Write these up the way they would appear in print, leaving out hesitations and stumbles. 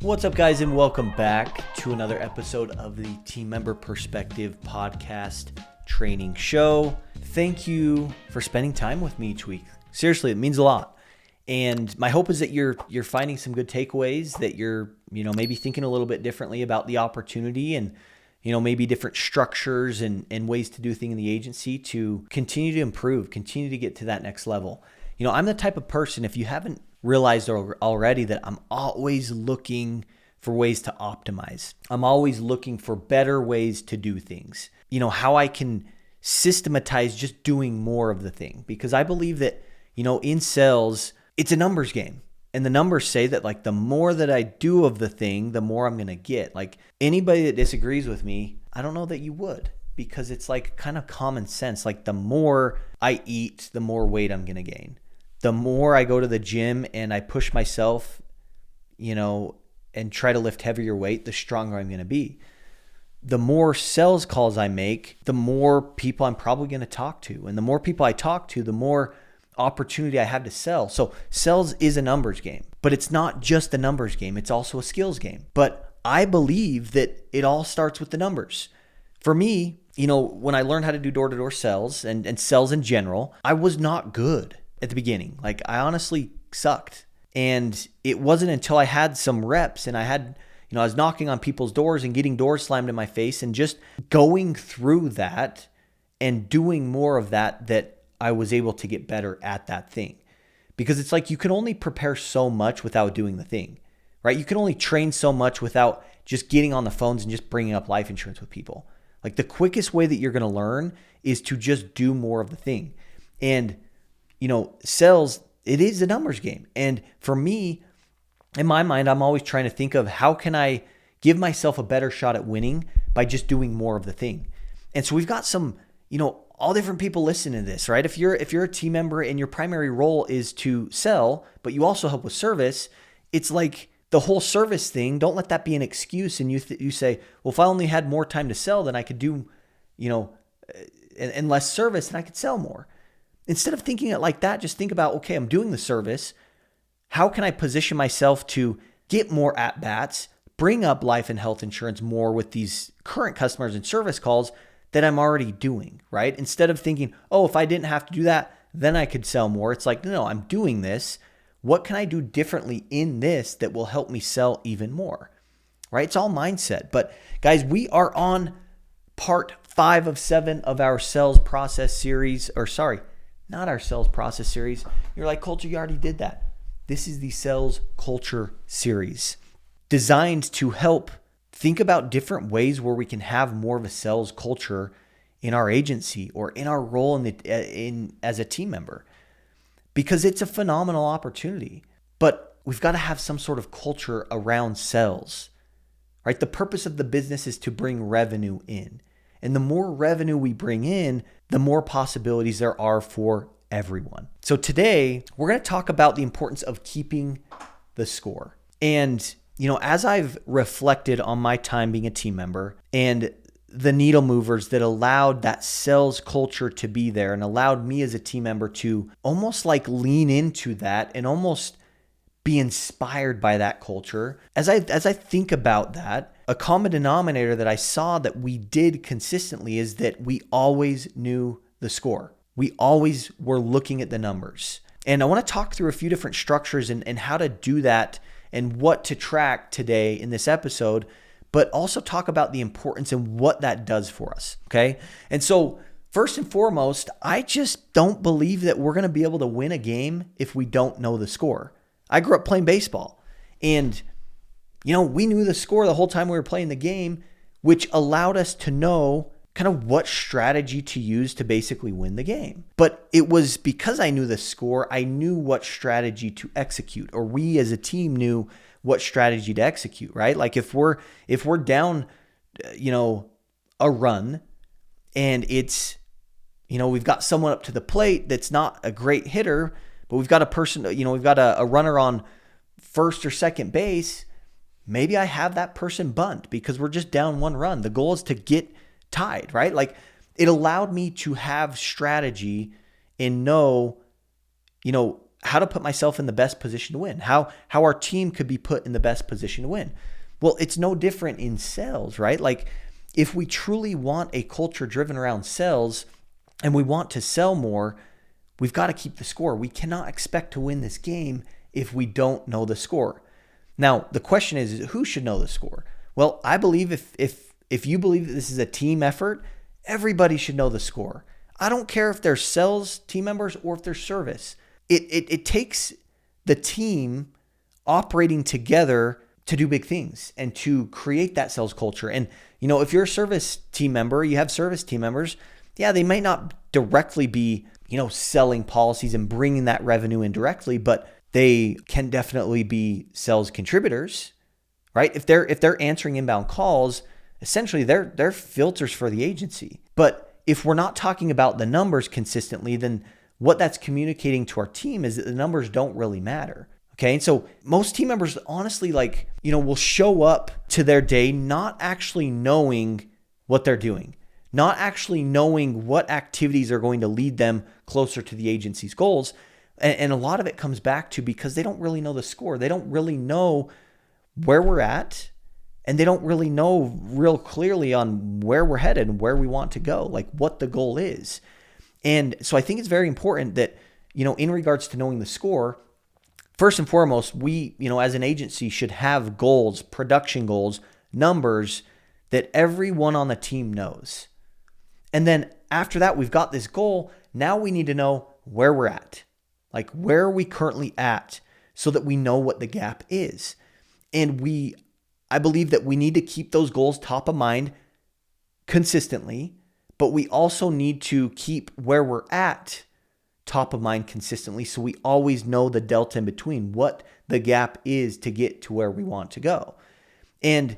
What's up, guys, and welcome back to another episode of the Team Member Perspective Podcast Training Show. Thank you for spending time with me each week. Seriously, it means a lot. And my hope is that you're finding some good takeaways, that you're, maybe thinking a little bit differently about the opportunity and, maybe different structures and ways to do things in the agency to continue to improve, continue to get to that next level. I'm the type of person, if you haven't realized already, that I'm always looking for ways to optimize. I'm always looking for better ways to do things. How I can systematize just doing more of the thing. Because I believe that, in sales, it's a numbers game. And the numbers say that the more that I do of the thing, the more I'm going to get. Anybody that disagrees with me, I don't know that you would. Because it's kind of common sense. The more I eat, the more weight I'm going to gain. The more I go to the gym and I push myself, and try to lift heavier weight, the stronger I'm going to be. The more sales calls I make, the more people I'm probably going to talk to. And the more people I talk to, the more opportunity I have to sell. So sales is a numbers game, but it's not just a numbers game. It's also a skills game. But I believe that it all starts with the numbers. For me, when I learned how to do door-to-door sales and sales in general, I was not good at the beginning. I honestly sucked. And it wasn't until I had some reps and I had, I was knocking on people's doors and getting doors slammed in my face and just going through that and doing more of that I was able to get better at that thing. Because it's you can only prepare so much without doing the thing, right? You can only train so much without just getting on the phones and just bringing up life insurance with people. The quickest way that you're going to learn is to just do more of the thing. And sales, it is a numbers game. And for me, in my mind, I'm always trying to think of how can I give myself a better shot at winning by just doing more of the thing. And so we've got some, all different people listening to this, right? If you're a team member and your primary role is to sell, but you also help with service, it's the whole service thing. Don't let that be an excuse. And you say, well, if I only had more time to sell, then I could do, and less service, and I could sell more. Instead of thinking it like that, just think about, okay, I'm doing the service. How can I position myself to get more at-bats, bring up life and health insurance more with these current customers and service calls that I'm already doing, right? Instead of thinking, oh, if I didn't have to do that, then I could sell more. It's no, I'm doing this. What can I do differently in this that will help me sell even more, right? It's all mindset. But guys, we are on part 5 of 7 of our sales process series, not our sales process series. You're like, Colter, you already did that. This is the sales culture series designed to help think about different ways where we can have more of a sales culture in our agency or in our role as a team member, because it's a phenomenal opportunity. But we've got to have some sort of culture around sales, right? The purpose of the business is to bring revenue in. And the more revenue we bring in, the more possibilities there are for everyone. So today, we're going to talk about the importance of keeping the score. And, as I've reflected on my time being a team member and the needle movers that allowed that sales culture to be there and allowed me as a team member to almost lean into that and almost be inspired by that culture. As I think about that, a common denominator that I saw that we did consistently is that we always knew the score. We always were looking at the numbers. And I want to talk through a few different structures and how to do that and what to track today in this episode, but also talk about the importance and what that does for us, okay? And so first and foremost, I just don't believe that we're going to be able to win a game if we don't know the score. I grew up playing baseball, and we knew the score the whole time we were playing the game, which allowed us to know kind of what strategy to use to basically win the game. But it was because I knew the score, I knew what strategy to execute, or we as a team knew what strategy to execute, right? If we're down, a run, and it's, we've got someone up to the plate that's not a great hitter, but we've got a person, we've got a runner on first or second base. Maybe I have that person bunt because we're just down 1 run. The goal is to get tied, right? It allowed me to have strategy and know, how to put myself in the best position to win, how our team could be put in the best position to win. Well, it's no different in sales, right? Like if we truly want a culture driven around sales and we want to sell more, we've got to keep the score. We cannot expect to win this game if we don't know the score. Now, the question is who should know the score? Well, I believe if you believe that this is a team effort, everybody should know the score. I don't care if they're sales team members or if they're service. It takes the team operating together to do big things and to create that sales culture. And, if you're a service team member, you have service team members, yeah, they might not directly be, selling policies and bringing that revenue in directly, but they can definitely be sales contributors, right? If they're answering inbound calls, essentially they're filters for the agency. But if we're not talking about the numbers consistently, then what that's communicating to our team is that the numbers don't really matter. Okay. And so most team members honestly will show up to their day not actually knowing what they're doing, not actually knowing what activities are going to lead them closer to the agency's goals. And a lot of it comes back to because they don't really know the score. They don't really know where we're at, and they don't really know real clearly on where we're headed and where we want to go, like what the goal is. And so I think it's very important that, in regards to knowing the score, first and foremost, we, as an agency should have goals, production goals, numbers that everyone on the team knows. And then after that, we've got this goal. Now we need to know where we're at. Like where are we currently at so that we know what the gap is. And I believe that we need to keep those goals top of mind consistently, but we also need to keep where we're at top of mind consistently so we always know the delta in between, what the gap is to get to where we want to go. And,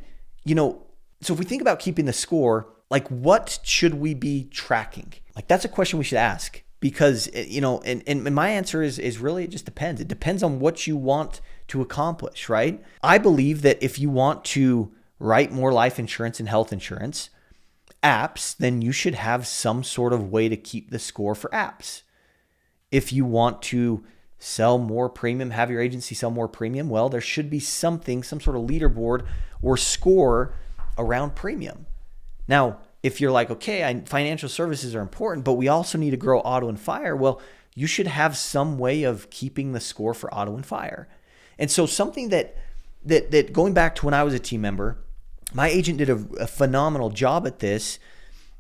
so if we think about keeping the score, like what should we be tracking? Like that's a question we should ask because, and my answer is really, it just depends. It depends on what you want to accomplish, right? I believe that if you want to write more life insurance and health insurance apps, then you should have some sort of way to keep the score for apps. If you want to sell more premium, have your agency sell more premium, well, there should be some sort of leaderboard or score around premium. Now, if you're like, okay, financial services are important, but we also need to grow auto and fire, well, you should have some way of keeping the score for auto and fire. And so something that going back to when I was a team member, my agent did a phenomenal job at this,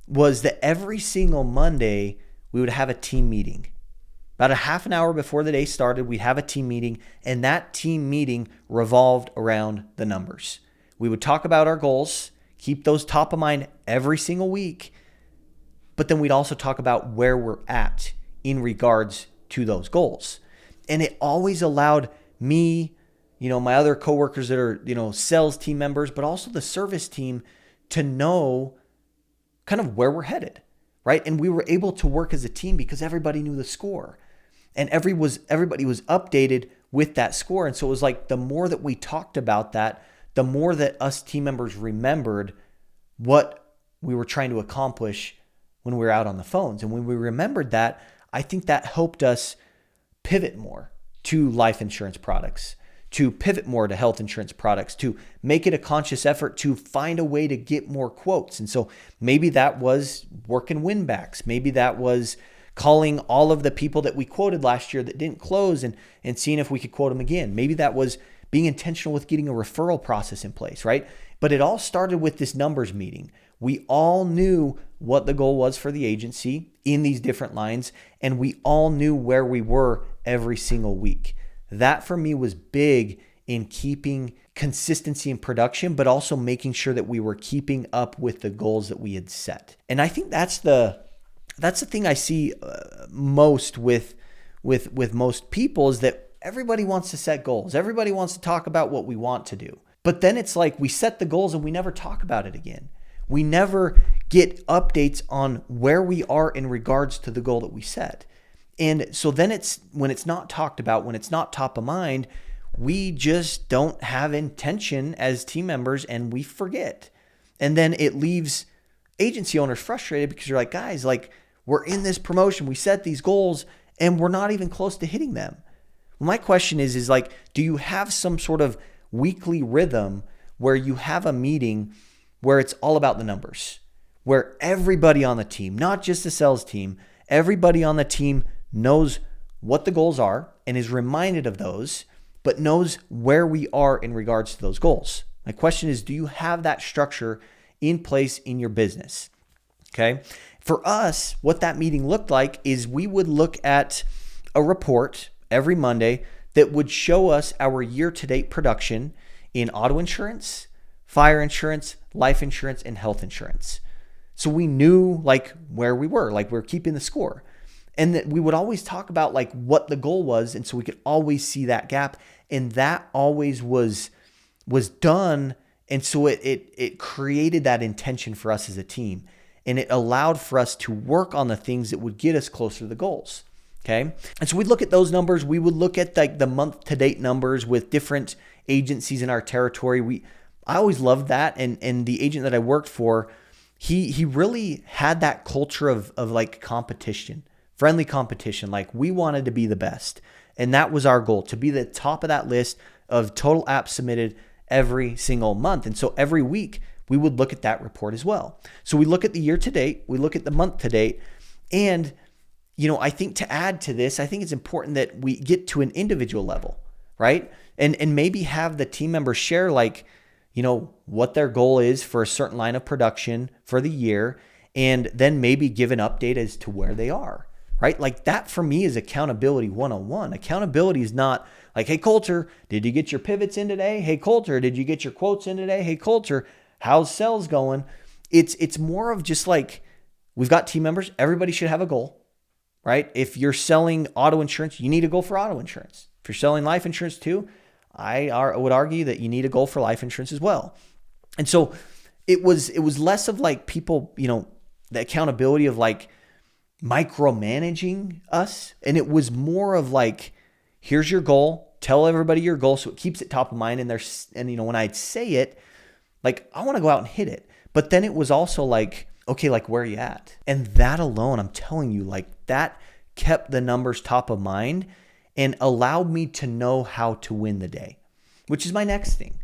was that every single Monday we would have a team meeting. About a half an hour before the day started, we'd have a team meeting, and that team meeting revolved around the numbers. We would talk about our goals, keep those top of mind every single week, but then we'd also talk about where we're at in regards to those goals. And it always allowed me, my other coworkers that are, sales team members, but also the service team to know kind of where we're headed, right? And we were able to work as a team because everybody knew the score and everybody was updated with that score. And so it was like the more that we talked about that, the more that us team members remembered what we were trying to accomplish when we were out on the phones. And when we remembered that, I think that helped us pivot more to life insurance products, to pivot more to health insurance products, to make it a conscious effort to find a way to get more quotes. And so maybe that was working win backs. Maybe that was calling all of the people that we quoted last year that didn't close and seeing if we could quote them again. Maybe that was being intentional with getting a referral process in place, right? But it all started with this numbers meeting. We all knew what the goal was for the agency in these different lines, and we all knew where we were every single week. That for me was big in keeping consistency in production, but also making sure that we were keeping up with the goals that we had set. And I think that's the thing I see most with most people is that everybody wants to set goals. Everybody wants to talk about what we want to do. But then it's like we set the goals and we never talk about it again. We never get updates on where we are in regards to the goal that we set. And so then when it's not talked about, when it's not top of mind, we just don't have intention as team members and we forget. And then it leaves agency owners frustrated because you're like, guys, like we're in this promotion, we set these goals and we're not even close to hitting them. Well, my question is like, do you have some sort of weekly rhythm where you have a meeting where it's all about the numbers, where everybody on the team, not just the sales team, everybody on the team knows what the goals are and is reminded of those, but knows where we are in regards to those goals? My question is, do you have that structure in place in your business? Okay. For us, what that meeting looked like is we would look at a report every Monday that would show us our year-to-date production in auto insurance, fire insurance, life insurance, and health insurance. So we knew like where we were, like we're keeping the score. And that we would always talk about like what the goal was. And so we could always see that gap. And that always was done. And so it created that intention for us as a team. And it allowed for us to work on the things that would get us closer to the goals. Okay. And so we'd look at those numbers. We would look at like the month to date numbers with different agencies in our territory. I always loved that. And the agent that I worked for, he really had that culture of like competition, friendly competition. Like we wanted to be the best. And that was our goal, to be the top of that list of total apps submitted every single month. And so every week we would look at that report as well. So we look at the year to date, we look at the month to date. And, I think to add to this, I think it's important that we get to an individual level, right? And maybe have the team members share like, what their goal is for a certain line of production for the year, and then maybe give an update as to where they are, right? Like that for me is accountability 101. Accountability is not like, hey, Coulter, did you get your pivots in today? Hey, Coulter, did you get your quotes in today? Hey, Coulter, how's sales going? It's more of just like, we've got team members. Everybody should have a goal, right? If you're selling auto insurance, you need a goal for auto insurance. If you're selling life insurance too, I would argue that you need a goal for life insurance as well. And so it was less of like people, the accountability of like micromanaging us. And it was more of like, here's your goal, tell everybody your goal. So it keeps it top of mind. And when I'd say it, like, I want to go out and hit it. But then it was also like, okay, like where are you at? And that alone, I'm telling you, like that kept the numbers top of mind and allowed me to know how to win the day, which is my next thing.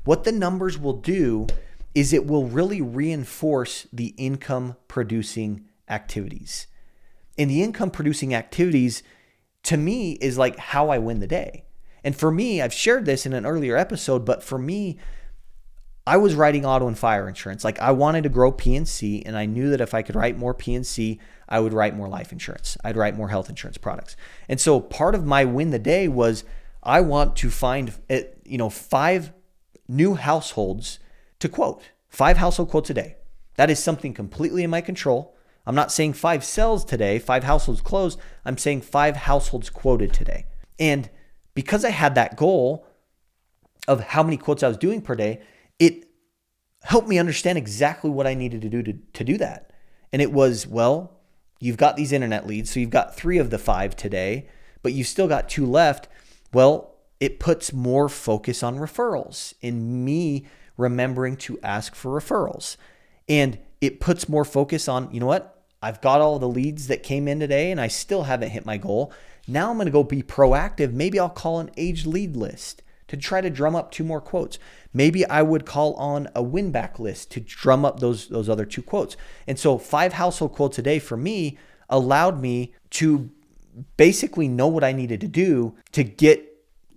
What the numbers will do is it will really reinforce the income producing activities. And the income producing activities to me is like how I win the day. And for me, I've shared this in an earlier episode, but for me, I was writing auto and fire insurance. Like I wanted to grow P&C, and I knew that if I could write more P&C, I would write more life insurance. I'd write more health insurance products. And so part of my win the day was I want to find 5 new households to quote, 5 household quotes a day. That is something completely in my control. I'm not saying 5 sales today, 5 households closed. I'm saying 5 households quoted today. And because I had that goal of how many quotes I was doing per day, it helped me understand exactly what I needed to do to do that. And it was, well, you've got these internet leads. So you've got 3 of the 5 today, but you've still got 2 left. Well, it puts more focus on referrals and me remembering to ask for referrals. And it puts more focus on, you know what? I've got all the leads that came in today and I still haven't hit my goal. Now I'm going to go be proactive. Maybe I'll call an aged lead list to try to drum up 2 more quotes. Maybe I would call on a win back list to drum up those other 2 quotes. And so 5 household quotes a day for me allowed me to basically know what I needed to do to get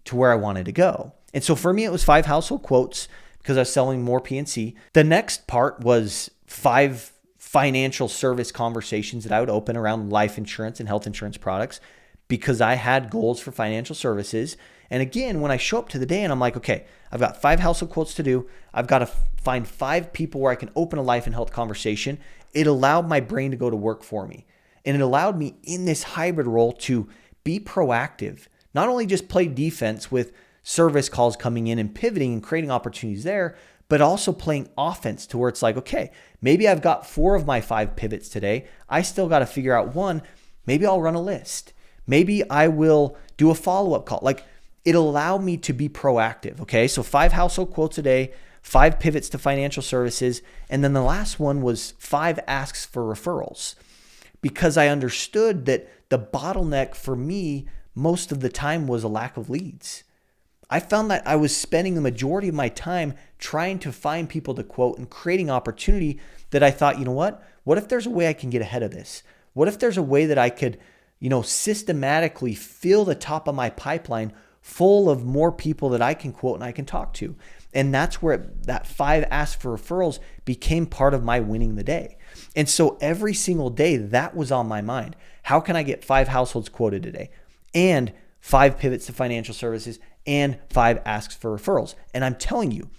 to where I wanted to go. And so for me, it was 5 household quotes because I was selling more P&C. The next part was 5 financial service conversations that I would open around life insurance and health insurance products because I had goals for financial services. And again, when I show up to the day and I'm like, okay, I've got 5 household quotes to do. I've got to find 5 people where I can open a life and health conversation. It allowed my brain to go to work for me. And it allowed me in this hybrid role to be proactive, not only just play defense with service calls coming in and pivoting and creating opportunities there, but also playing offense to where it's like, okay, maybe I've got 4 of my 5 pivots today. I still got to figure out one. Maybe I'll run a list. Maybe I will do a follow-up call. Like, it allowed me to be proactive. Okay. So 5 household quotes a day, 5 pivots to financial services. And then the last one was 5 asks for referrals, because I understood that the bottleneck for me most of the time was a lack of leads. I found that I was spending the majority of my time trying to find people to quote and creating opportunity that I thought, you know what? What if there's a way I can get ahead of this? What if there's a way that I could, systematically fill the top of my pipeline full of more people that I can quote and I can talk to? And that's where that 5 ask for referrals became part of my winning the day. And so every single day that was on my mind. How can I get 5 households quoted today? And 5 pivots to financial services and 5 asks for referrals. And I'm telling you,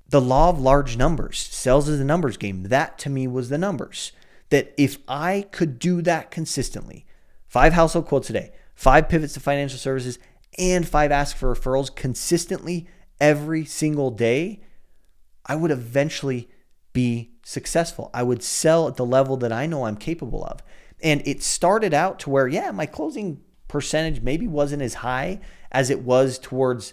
the law of large numbers, sales is a numbers game. That to me was the numbers. That if I could do that consistently, 5 household quotes a day, 5 pivots to financial services, and 5 asks for referrals consistently every single day, I would eventually be successful. I would sell at the level that I know I'm capable of. And it started out to where, my closing percentage maybe wasn't as high as it was towards,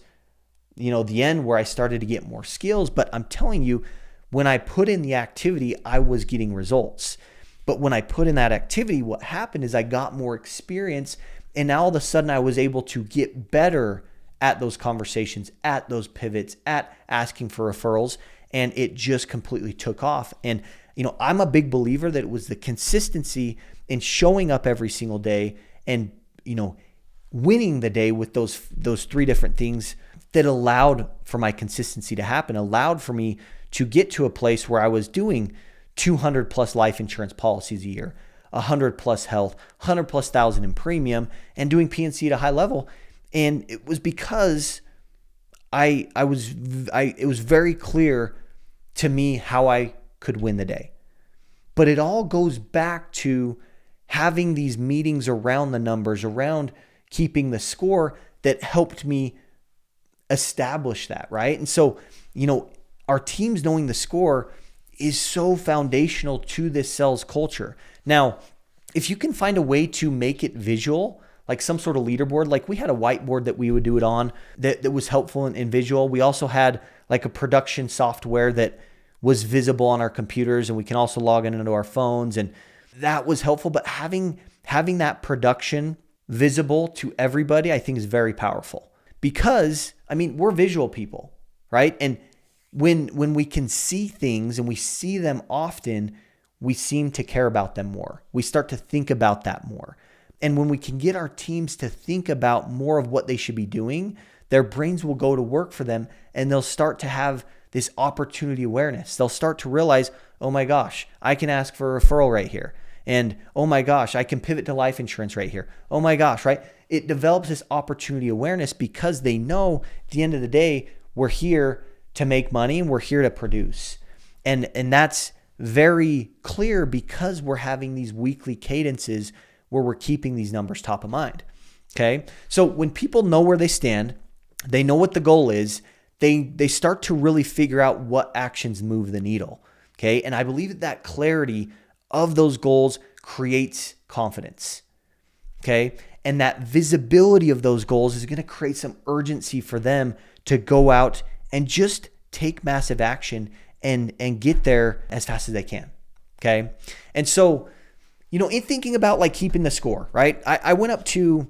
the end where I started to get more skills. But I'm telling you, when I put in the activity, I was getting results. But when I put in that activity, what happened is I got more experience, and now all of a sudden I was able to get better at those conversations, at those pivots, at asking for referrals, and it just completely took off. And, I'm a big believer that it was the consistency in showing up every single day and, winning the day with those 3 different things that allowed for my consistency to happen, allowed for me to get to a place where I was doing 200 plus life insurance policies a year, 100 plus health, 100 plus thousand in premium, and doing PNC at a high level. And it was because it was very clear to me how I could win the day. But it all goes back to having these meetings around the numbers, around keeping the score, that helped me establish that, right? And so, our teams knowing the score is so foundational to this sales culture. Now, if you can find a way to make it visual, like some sort of leaderboard, like we had a whiteboard that we would do it on that was helpful in visual. We also had like a production software that was visible on our computers, and we can also log in into our phones, and that was helpful. But having that production visible to everybody, I think is very powerful, because we're visual people, right? And when we can see things and we see them often, we seem to care about them more. We start to think about that more. And when we can get our teams to think about more of what they should be doing, their brains will go to work for them, and they'll start to have this opportunity awareness. They'll start to realize, oh my gosh, I can ask for a referral right here. And oh my gosh, I can pivot to life insurance right here. Oh my gosh, right? It develops this opportunity awareness because they know at the end of the day, we're here to make money and we're here to produce. And that's very clear because we're having these weekly cadences where we're keeping these numbers top of mind. Okay. So when people know where they stand, they know what the goal is, they start to really figure out what actions move the needle. Okay. And I believe that clarity of those goals creates confidence. Okay. And that visibility of those goals is going to create some urgency for them to go out and just take massive action and get there as fast as they can. Okay. And so, in thinking about like keeping the score, right? I went up to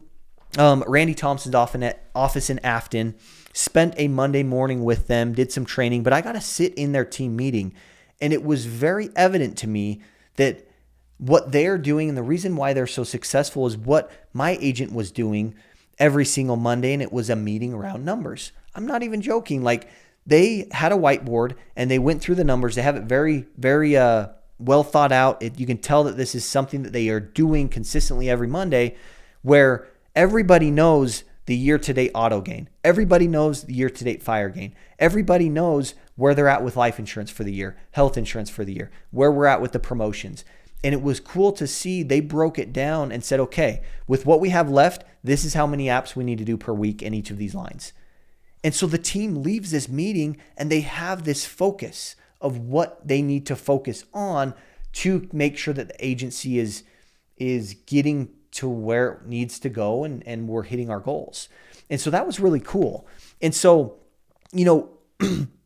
Randy Thompson's office in Afton, spent a Monday morning with them, did some training, but I got to sit in their team meeting. And it was very evident to me that what they're doing and the reason why they're so successful is what my agent was doing every single Monday. And it was a meeting around numbers. I'm not even joking. Like, they had a whiteboard and they went through the numbers. They have it very, very well thought out. You can tell that this is something that they are doing consistently every Monday, where everybody knows the year-to-date auto gain. Everybody knows the year-to-date fire gain. Everybody knows where they're at with life insurance for the year, health insurance for the year, where we're at with the promotions. And it was cool to see they broke it down and said, okay, with what we have left, this is how many apps we need to do per week in each of these lines. And so the team leaves this meeting and they have this focus of what they need to focus on to make sure that the agency is getting to where it needs to go and we're hitting our goals. And so that was really cool. And so,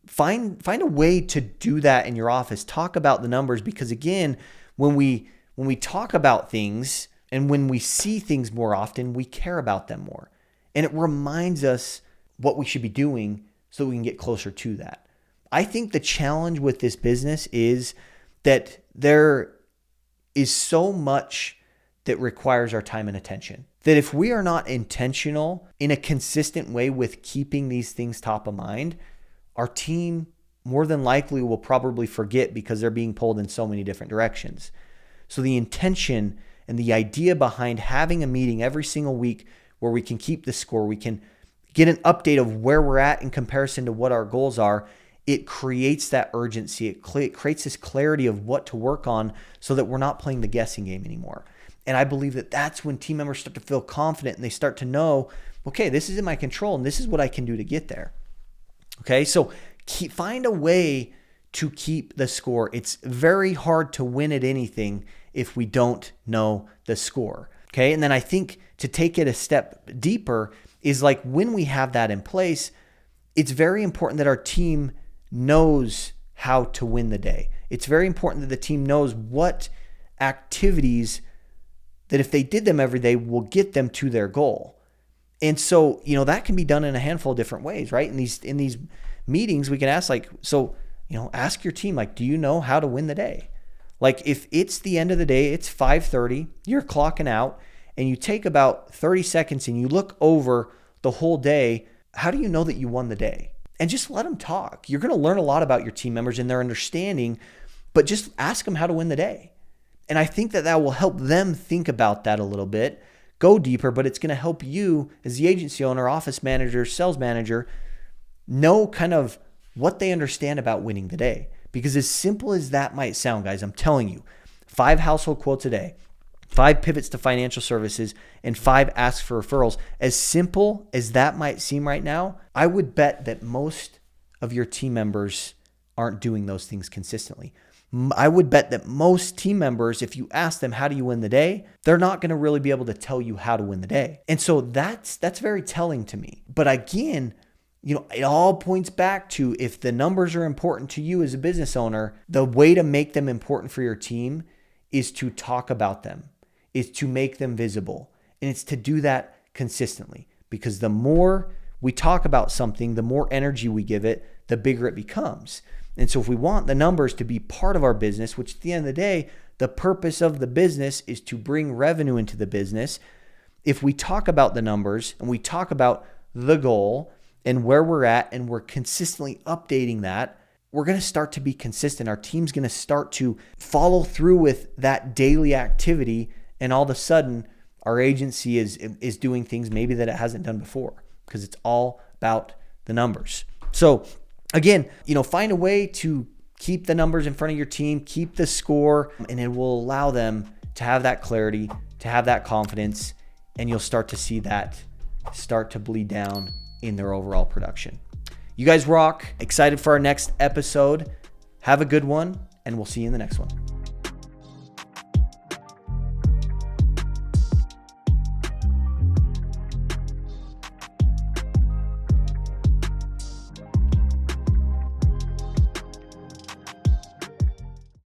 find a way to do that in your office. Talk about the numbers, because again, when we talk about things and when we see things more often, we care about them more. And it reminds us what we should be doing so that we can get closer to that. I think the challenge with this business is that there is so much that requires our time and attention, that if we are not intentional in a consistent way with keeping these things top of mind, our team more than likely will probably forget because they're being pulled in so many different directions. So the intention and the idea behind having a meeting every single week where we can keep the score, we can get an update of where we're at in comparison to what our goals are, it creates that urgency. It creates this clarity of what to work on so that we're not playing the guessing game anymore. And I believe that that's when team members start to feel confident and they start to know, okay, this is in my control and this is what I can do to get there. Okay, so find a way to keep the score. It's very hard to win at anything if we don't know the score. Okay, and then I think to take it a step deeper is like when we have that in place, it's very important that our team knows how to win the day. It's very important that the team knows what activities that if they did them every day will get them to their goal. And so, that can be done in a handful of different ways, right? In these meetings, we can ask ask your team, do you know how to win the day? Like if it's the end of the day, it's 5:30, you're clocking out and you take about 30 seconds and you look over the whole day, how do you know that you won the day? And just let them talk. You're going to learn a lot about your team members and their understanding, but just ask them how to win the day. And I think that will help them think about that a little bit, go deeper, but it's going to help you as the agency owner, office manager, sales manager, know kind of what they understand about winning the day. Because as simple as that might sound, guys, I'm telling you, 5 household quotes a day, 5 pivots to financial services, and 5 asks for referrals. As simple as that might seem right now, I would bet that most of your team members aren't doing those things consistently. I would bet that most team members, if you ask them, how do you win the day? They're not going to really be able to tell you how to win the day. And so that's very telling to me. But again, it all points back to if the numbers are important to you as a business owner, the way to make them important for your team is to talk about them, is to make them visible. And it's to do that consistently, because the more we talk about something, the more energy we give it, the bigger it becomes. And so if we want the numbers to be part of our business, which at the end of the day, the purpose of the business is to bring revenue into the business. If we talk about the numbers and we talk about the goal and where we're at, and we're consistently updating that, we're going to start to be consistent. Our team's going to start to follow through with that daily activity. And all of a sudden, our agency is doing things maybe that it hasn't done before, because it's all about the numbers. So again, find a way to keep the numbers in front of your team, keep the score, and it will allow them to have that clarity, to have that confidence, and you'll start to see that start to bleed down in their overall production. You guys rock. Excited for our next episode. Have a good one, and we'll see you in the next one.